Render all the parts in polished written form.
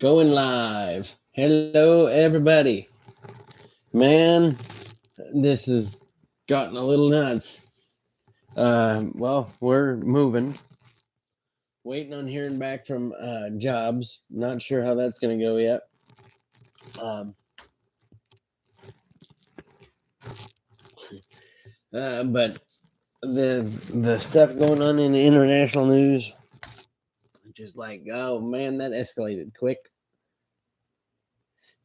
Going live. Hello, everybody. Man, this has gotten a little nuts. We're moving. Waiting on hearing back from jobs. Not sure how that's going to go yet. Um, but the stuff going on in the international news, just like, oh man, that escalated quick.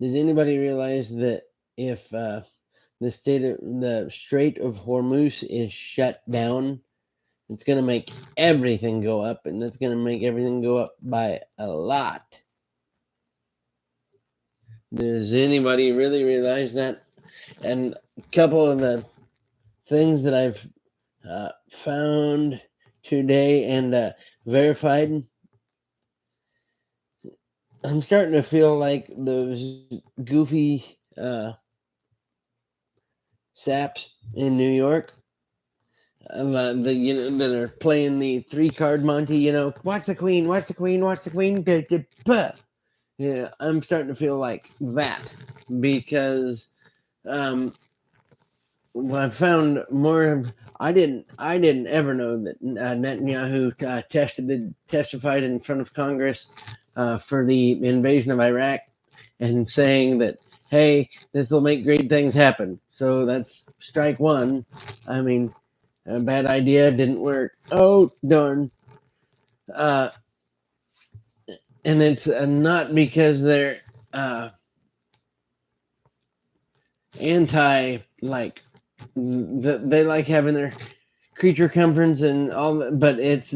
Does anybody realize that if the Strait of Hormuz is shut down, it's going to make everything go up, and that's going to make everything go up by a lot. Does anybody really realize that? And a couple of the things that I've found today and verified, I'm starting to feel like those goofy saps in New York. That are playing the 3-card Monty. Watch the queen, watch the queen, watch the queen. Yeah, I'm starting to feel like that because I found more. I didn't ever know that Netanyahu testified in front of Congress for the invasion of Iraq and saying that, hey, this will make great things happen. So that's strike one. I mean, a bad idea, didn't work. Oh darn! And it's not because they're anti, like they like having their creature conference and all that, but it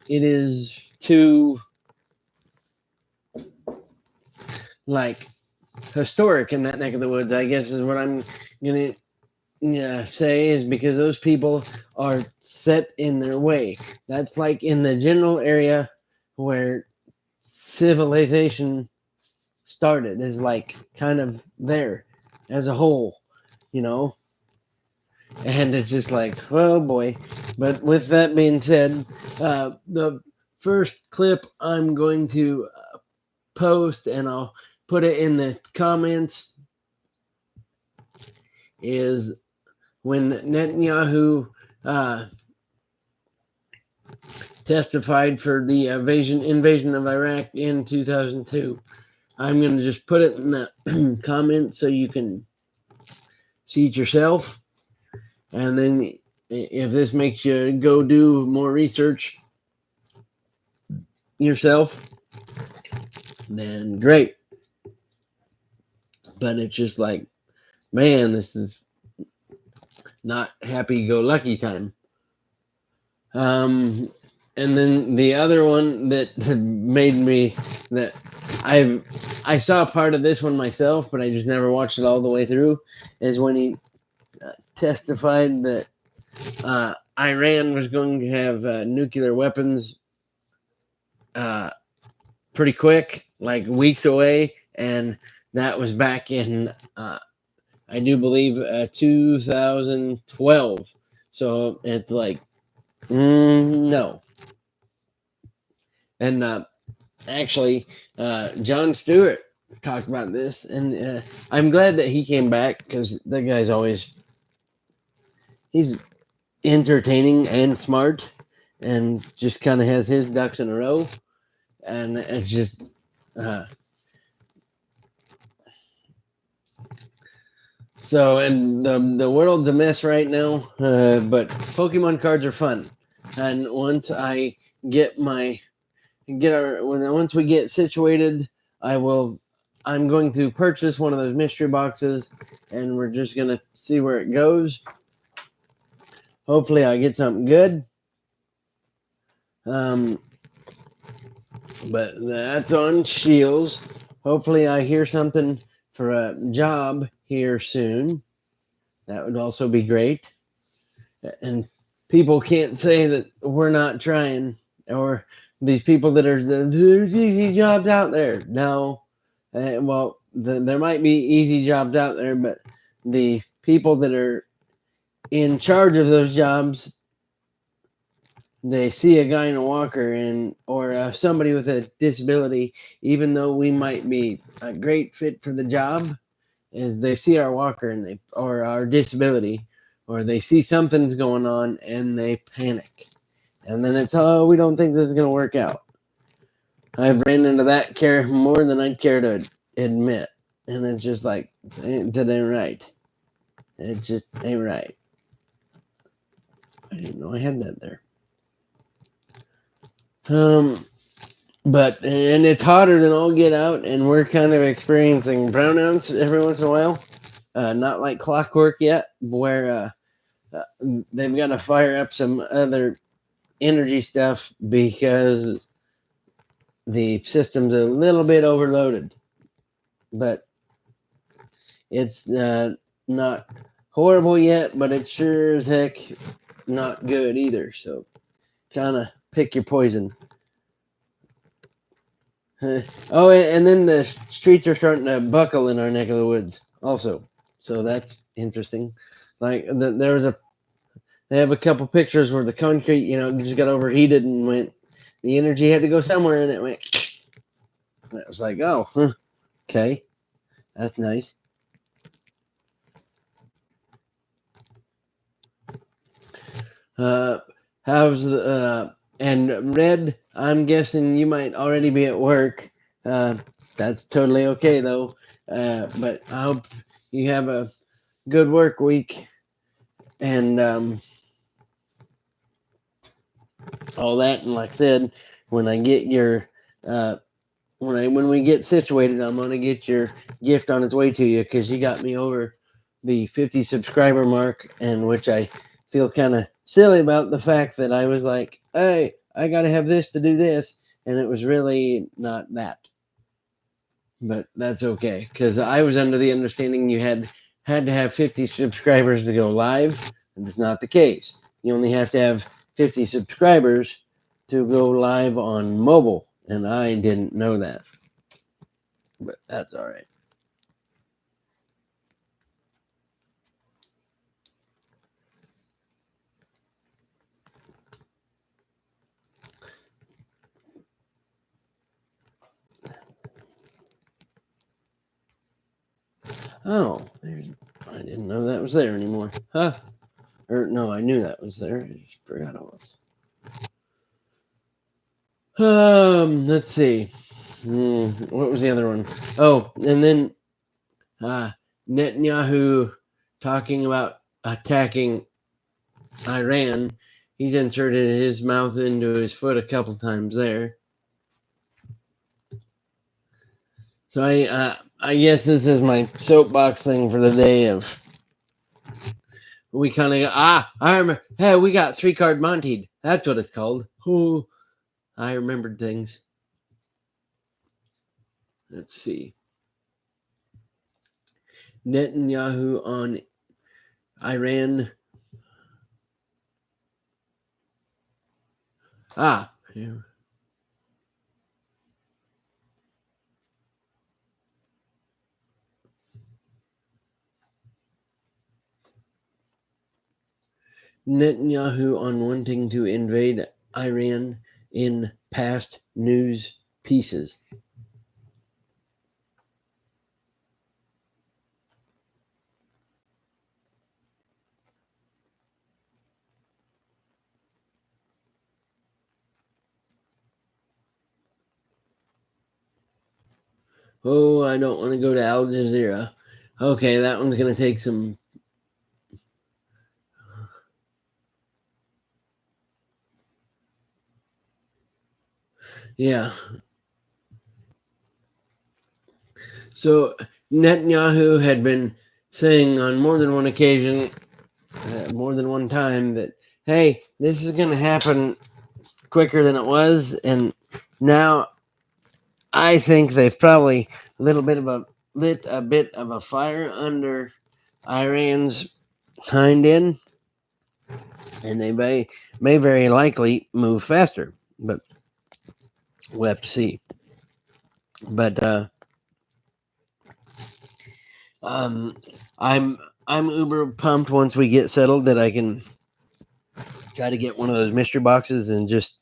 is too like historic in that neck of the woods, I guess is what I'm gonna say, is because those people are set in their way. That's like in the general area where civilization started, is like kind of there as a whole, and it's just like, oh boy. But with that being said, the first clip I'm going to post, and I'll put it in the comments, is when Netanyahu testified for the invasion of Iraq in 2002. I'm going to just put it in the comments so you can see it yourself. And then if this makes you go do more research yourself, then great. But it's just like, man, this is not happy-go-lucky time. And then the other one that made me, that I saw part of this one myself, but I just never watched it all the way through, is when he testified that Iran was going to have nuclear weapons pretty quick, like weeks away, and that was back in, I do believe, 2012. So it's like, no. And actually, Jon Stewart talked about this, and I'm glad that he came back, because that guy's he's entertaining and smart, and just kind of has his ducks in a row, and it's just so, and the world's a mess right now, but Pokemon cards are fun, and once I once we get situated, I'm going to purchase one of those mystery boxes, and we're just gonna see where it goes. Hopefully I get something good. But that's on Shields. Hopefully I hear something for a job here soon. That would also be great. And people can't say that we're not trying, or these people that are, there's easy jobs out there. No. There might be easy jobs out there, but the people that are in charge of those jobs they see a guy in a walker and or somebody with a disability, even though we might be a great fit for the job, is they see our walker and they or our disability, or they see something's going on and they panic, and then it's, oh, we don't think this is going to work out. I've ran into that care more than I'd care to admit, and it's just like, that ain't right. It just ain't right. I didn't know I had that there. But and it's hotter than all get out, and we're kind of experiencing brownouts every once in a while. Not like clockwork yet, where they've got to fire up some other energy stuff because the system's a little bit overloaded. But it's not horrible yet, but it's sure as heck not good either. So kind of pick your poison. Oh, and then the streets are starting to buckle in our neck of the woods also. So that's interesting. Like there was they have a couple pictures where the concrete, just got overheated and went, the energy had to go somewhere and it went. And it was like, oh, okay, that's nice. How's and Red? I'm guessing you might already be at work. That's totally okay though. But I hope you have a good work week and all that. And like I said, when I get your when we get situated, I'm gonna get your gift on its way to you because you got me over the 50 subscriber mark, and which I feel kind of silly about the fact that I was like, hey, I got to have this to do this, and it was really not that. But that's okay because I was under the understanding you had to have 50 subscribers to go live, and it's not the case. You only have to have 50 subscribers to go live on mobile, and I didn't know that. But that's all right. Oh, I didn't know that was there anymore. Huh? Or no, I knew that was there. I just forgot it was. Let's see. What was the other one? Oh, and then Netanyahu talking about attacking Iran. He's inserted his mouth into his foot a couple times there. So I guess this is my soapbox thing for the day of. We kind of I remember. Hey, we got 3-card Monty. That's what it's called. Ooh, I remembered things. Let's see. Netanyahu on Iran. Here. Netanyahu on wanting to invade Iran in past news pieces. Oh, I don't want to go to Al Jazeera. Okay, that one's going to take some. Yeah. So Netanyahu had been saying on more than one occasion, more than one time, that, hey, this is going to happen quicker than it was. And now I think they've probably lit a bit of a fire under Iran's hind end, and they may very likely move faster, but we'll have to see. But I'm uber pumped once we get settled that I can try to get one of those mystery boxes and just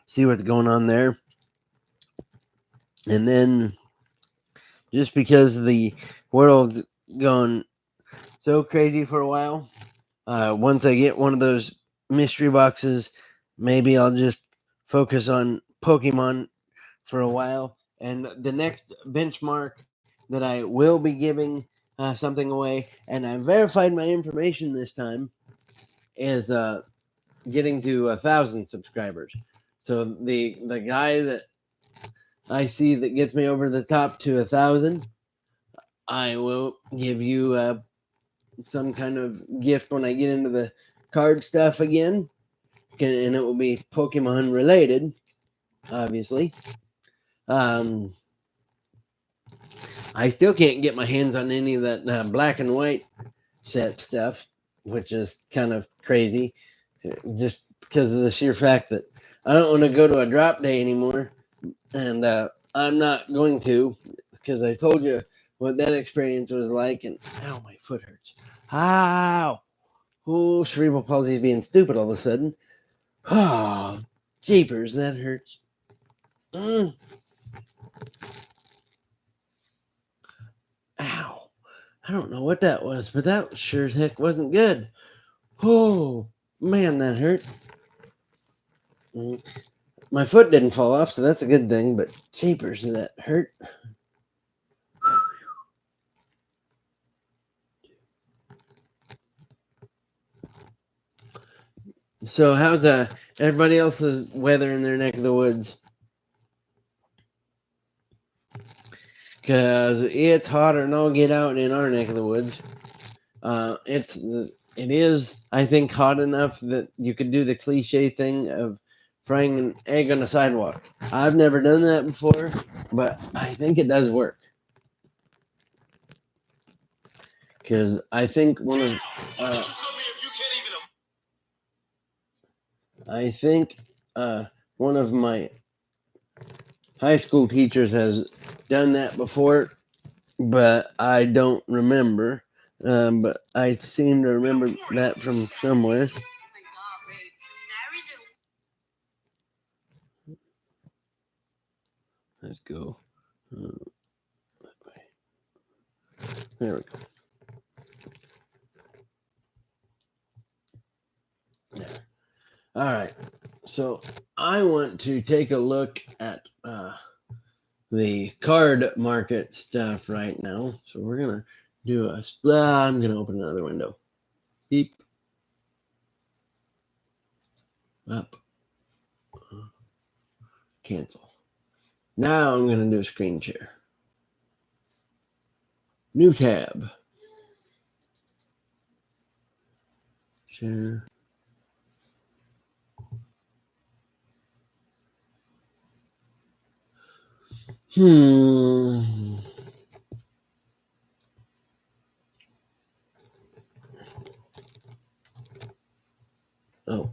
see what's going on there. And then, just because the world's gone so crazy for a while, once I get one of those mystery boxes, maybe I'll just focus on Pokemon for a while. And the next benchmark that I will be giving something away, and I verified my information this time, is getting to 1,000 subscribers. So the guy that I see that gets me over the top to 1,000, I will give you some kind of gift when I get into the card stuff again, and it will be Pokemon related, obviously. I still can't get my hands on any of that black and white set stuff, which is kind of crazy, just because of the sheer fact that I don't want to go to a drop day anymore, and I'm not going to, because I told you what that experience was like, and ow, my foot hurts. Ow! Oh, cerebral palsy is being stupid all of a sudden. Oh, jeepers, that hurts. Mm. Ow. I don't know what that was, but that sure as heck wasn't good. Oh, man, that hurt. Mm. My foot didn't fall off, so that's a good thing, but jeepers, that hurt. So, how's everybody else's weather in their neck of the woods? Because it's hotter than all get out in our neck of the woods. It is, I think, hot enough that you could do the cliche thing of frying an egg on the sidewalk. I've never done that before, but I think it does work. Because I think one of my high school teachers has done that before, but I don't remember. But I seem to remember that from somewhere. Let's go. There we go. There. All right. So I want to take a look at the card market stuff right now. So we're gonna do a split. I'm gonna open another window. Beep. Up. Cancel. Now I'm gonna do a screen share. New tab. Share. Hmm. Oh.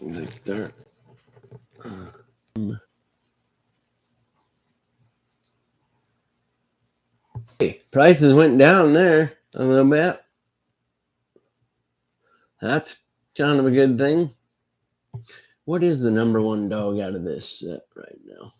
Like that. Hey, prices went down there a little bit. That's kind of a good thing. What is the number one dog out of this set right now?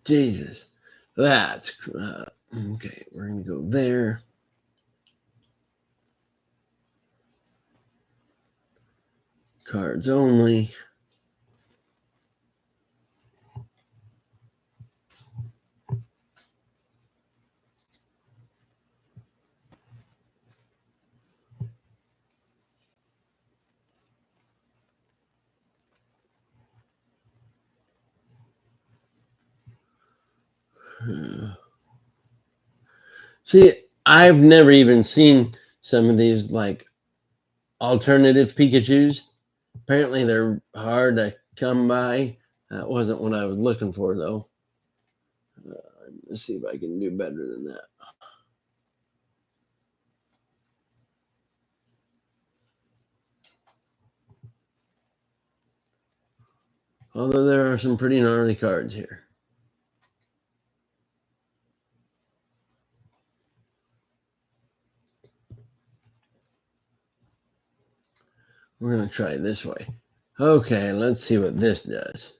Jesus, that's okay. We're gonna go there. Cards only. See, I've never even seen some of these like alternative Pikachus. Apparently, they're hard to come by. That wasn't what I was looking for, though. Let's see if I can do better than that. Although there are some pretty gnarly cards here. We're going to try it this way. Okay, let's see what this does.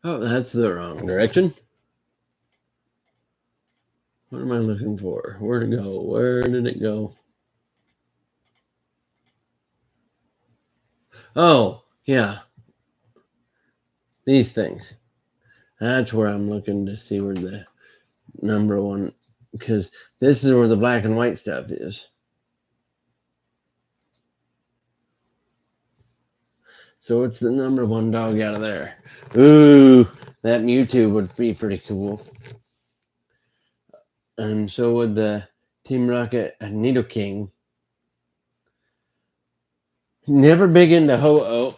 Oh, that's the wrong direction. What am I looking for? Where to go? Where did it go? Oh, yeah. These things. That's where I'm looking to see where the number one, because this is where the black and white stuff is. So what's the number one dog out of there? Ooh, that Mewtwo would be pretty cool. And so would the Team Rocket Nidoking. Never big into Ho-Oh.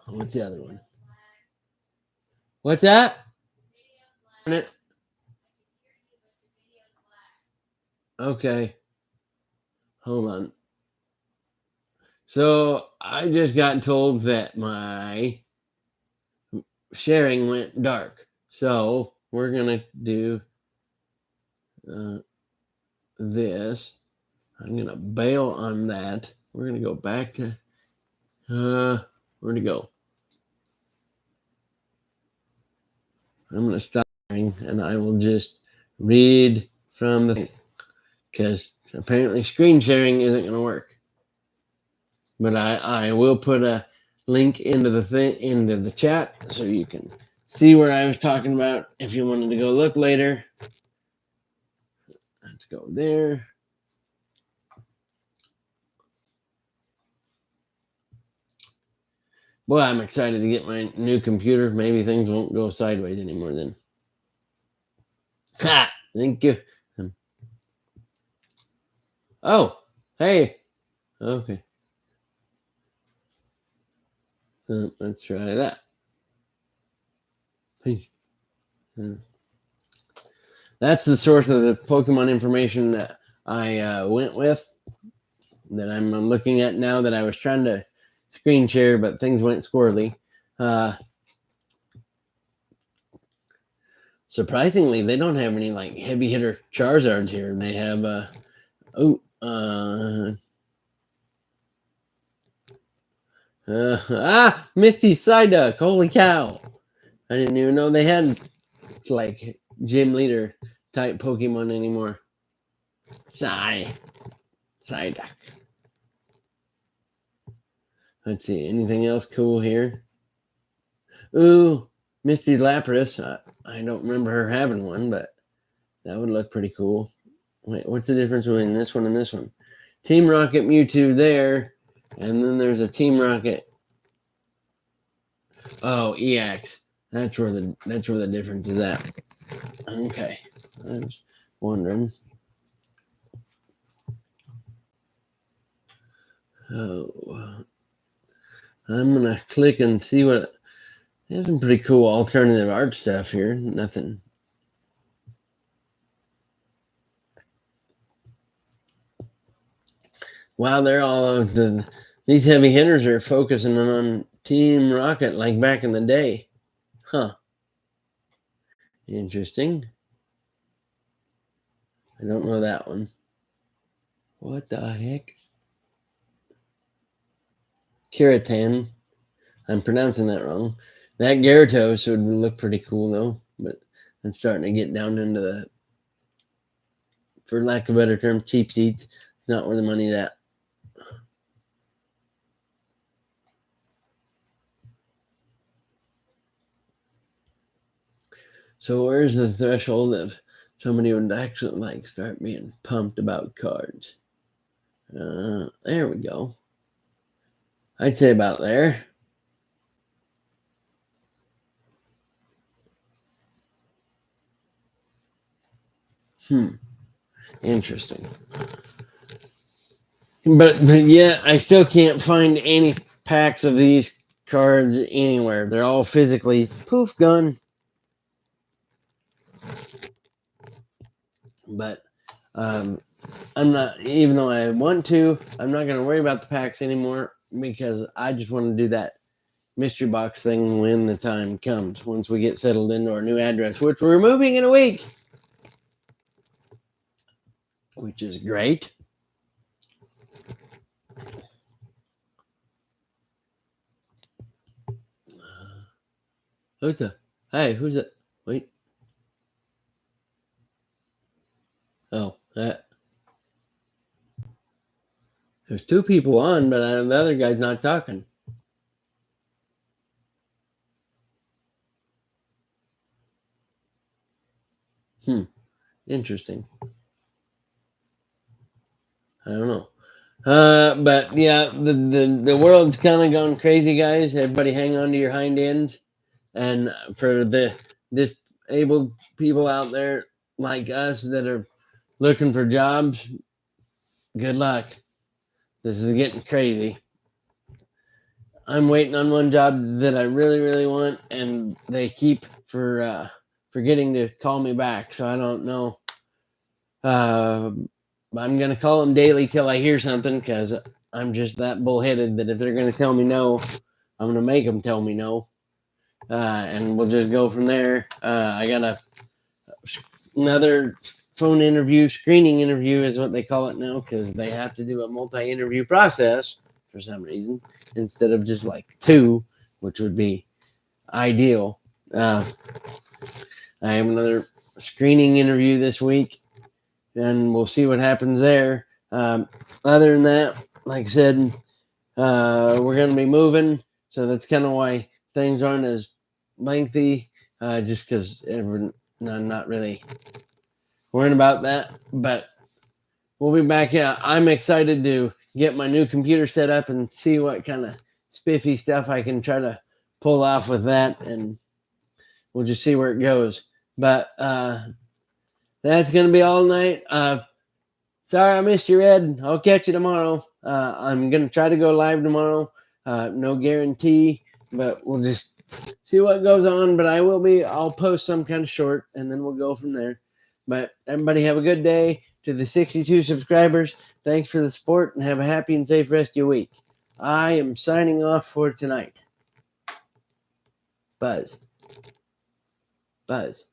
What's the other one? What's that? Okay. Hold on. So I just got told that my sharing went dark. So we're going to do this. I'm going to bail on that. We're going to go back to, where'd it go? I'm going to stop sharing and I will just read from the thing because apparently screen sharing isn't going to work. But I will put a link into the chat so you can see where I was talking about if you wanted to go look later. Let's go there. Boy, I'm excited to get my new computer. Maybe things won't go sideways anymore then. Ha! Thank you. Oh, hey. Okay. Let's try that. That's the source of the Pokemon information that I went with, that I'm looking at now, that I was trying to screen share, but things went squirrely. Surprisingly, they don't have any like heavy hitter Charizards here. They have Misty Psyduck. Holy cow! I didn't even know they had like gym leader type Pokemon anymore. Psyduck. Let's see, anything else cool here? Ooh, Misty Lapras. I don't remember her having one, but that would look pretty cool. Wait, what's the difference between this one and this one? Team Rocket Mewtwo there, and then there's a Team Rocket. Oh, EX. That's where the difference is at. Okay, I was wondering. Oh, I'm gonna click and see what. There's some pretty cool alternative art stuff here. Nothing. Wow, they're all these heavy hitters are focusing on Team Rocket like back in the day. Huh. Interesting. I don't know that one. What the heck? Kiratan. I'm pronouncing that wrong. That Gyarados would look pretty cool though, but it's starting to get down into the, for lack of a better term, cheap seats. It's not where the money's at. So where's the threshold of Somebody would actually like start being pumped about cards. There we go. I'd say about there. Interesting. But yeah, I still can't find any packs of these cards anywhere. They're all physically poof gone. But I'm not, even though I want to, I'm not going to worry about the packs anymore because I just want to do that mystery box thing when the time comes, once we get settled into our new address, which we're moving in a week, which is great. Who's the? Hey, who's it? Wait. Oh, there's two people on, but the other guy's not talking. Interesting. I don't know. But yeah, the world's kind of gone crazy, guys. Everybody hang on to your hind ends. And for the disabled people out there like us that are looking for jobs, good luck. This is getting crazy. I'm waiting on one job that I really, really want, and they keep forgetting to call me back. So I don't know. I'm gonna call them daily till I hear something because I'm just that bullheaded that if they're gonna tell me no, I'm gonna make them tell me no, and we'll just go from there. I got another phone interview, screening interview is what they call it now because they have to do a multi-interview process for some reason instead of just like two, which would be ideal. I have another screening interview this week, and we'll see what happens there. Other than that, like I said, we're going to be moving, so that's kind of why things aren't as lengthy, just because I'm not really worrying about that. But we'll be back. Yeah, I'm excited to get my new computer set up and see what kind of spiffy stuff I can try to pull off with that, and we'll just see where it goes. But that's going to be all night. Sorry I missed you, Ed. I'll catch you tomorrow. I'm going to try to go live tomorrow. No guarantee, but we'll just see what goes on. But I'll post some kind of short, and then we'll go from there. But everybody have a good day. To the 62 subscribers, thanks for the support, and have a happy and safe rest of your week. I am signing off for tonight. Buzz. Buzz.